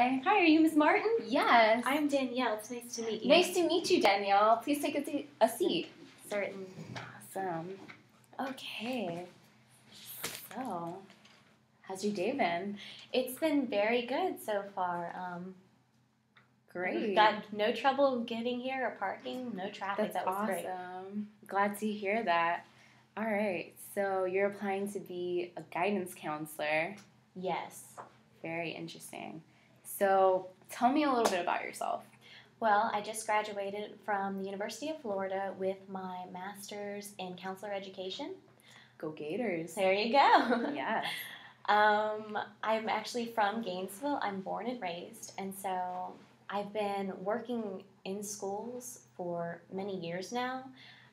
Hi. Hi, are you Miss Martin? Yes. I'm Danielle. It's nice to meet you. Nice to meet you, Danielle. Please take a seat. Certain. Awesome. Okay. So, how's your day been? It's been very good so far. Great. We've got no trouble getting here or parking. No traffic. That's that was awesome. great. Glad to hear that. All right. So, you're applying to be a guidance counselor. Yes. Very interesting. So, tell me a little bit about yourself. Well, I just graduated from the University of Florida with my master's in counselor education. Go Gators. There you go. Yes. I'm actually from Gainesville. I'm born and raised, and so I've been working in schools for many years now.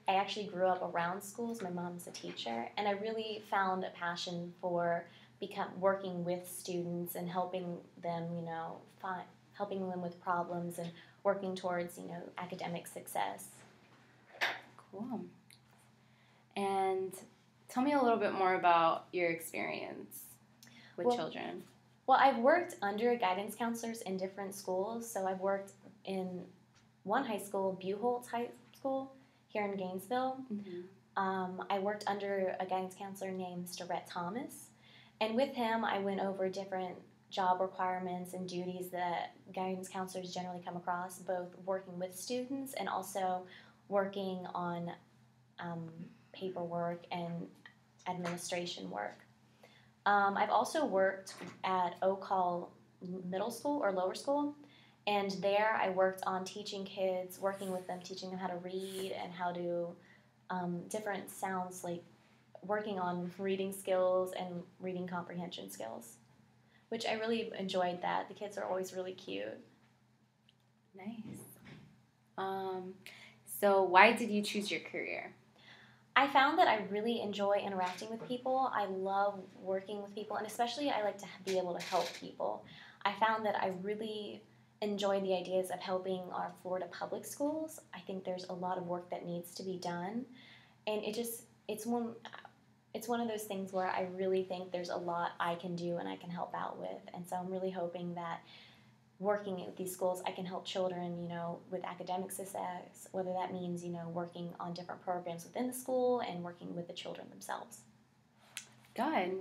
I actually grew up around schools. My mom's a teacher, and I really found a passion for working with students and helping them, helping them with problems and working towards, academic success. Cool. And tell me a little bit more about your experience with children. Well, I've worked under guidance counselors in different schools. So I've worked in one high school, Buchholz High School, here in Gainesville. Mm-hmm. I worked under a guidance counselor named Mr. Rhett Thomas. And with him, I went over different job requirements and duties that guidance counselors generally come across, both working with students and also working on paperwork and administration work. I've also worked at Oak Hall Middle School or Lower School, and there I worked on teaching kids, working with them, teaching them how to read and how to different sounds, like working on reading skills and reading comprehension skills, which I really enjoyed that. The kids are always really cute. Nice. So why did you choose your career? I found that I really enjoy interacting with people. I love working with people, and especially I like to be able to help people. I found that I really enjoy the ideas of helping our Florida public schools. I think there's a lot of work that needs to be done, and it's one of those things where I really think there's a lot I can do and I can help out with. And so I'm really hoping that working at these schools, I can help children, with academic success, whether that means, working on different programs within the school and working with the children themselves. Good.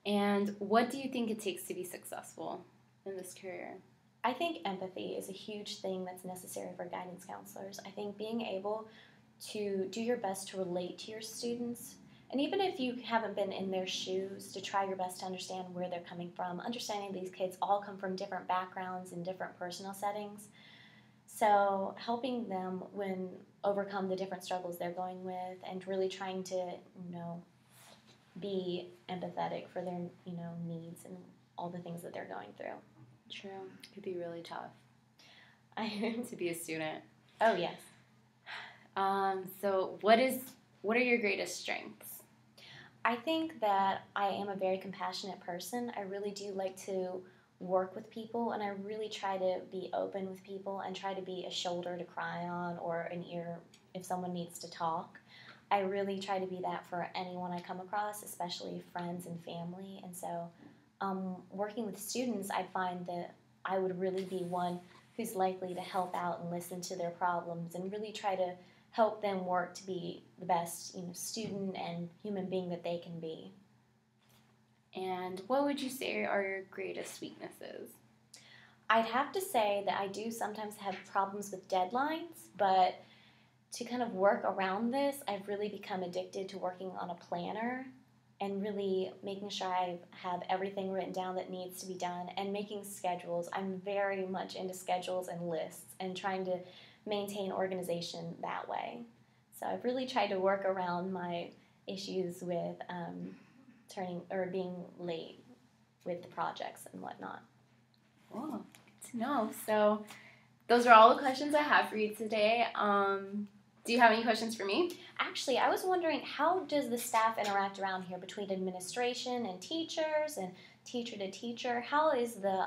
And what do you think it takes to be successful in this career? I think empathy is a huge thing that's necessary for guidance counselors. I think being able to do your best to relate to your students, and even if you haven't been in their shoes, to try your best to understand where they're coming from, understanding these kids all come from different backgrounds and different personal settings. So helping them overcome the different struggles they're going with and really trying to, be empathetic for their, needs and all the things that they're going through. True. It could be really tough to be a student. Oh, yes. So what are your greatest strengths? I think that I am a very compassionate person. I really do like to work with people, and I really try to be open with people and try to be a shoulder to cry on or an ear if someone needs to talk. I really try to be that for anyone I come across, especially friends and family. And so working with students, I find that I would really be one who's likely to help out and listen to their problems and really try to help them work to be the best, student and human being that they can be. And what would you say are your greatest weaknesses? I'd have to say that I do sometimes have problems with deadlines, but to kind of work around this, I've really become addicted to working on a planner and really making sure I have everything written down that needs to be done and making schedules. I'm very much into schedules and lists and trying to maintain organization that way. So I've really tried to work around my issues with being late with the projects and whatnot. Cool. Good to know. So those are all the questions I have for you today. Do you have any questions for me? Actually, I was wondering, how does the staff interact around here between administration and teachers and teacher to teacher? How is the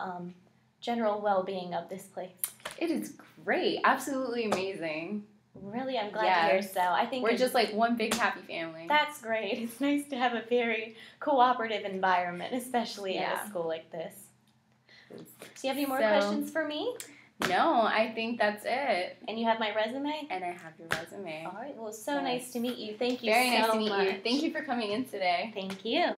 general well-being of this place? It is great. Absolutely amazing. Really, I'm glad to hear so. I think we're just like one big happy family. That's great. It's nice to have a very cooperative environment, especially at a school like this. Do you have any more So- questions for me? No, I think that's it. And you have my resume? And I have your resume. All right. Well, it's so Yes. nice to meet you. Thank you Very so nice to meet much. you. Thank you for coming in today. Thank you.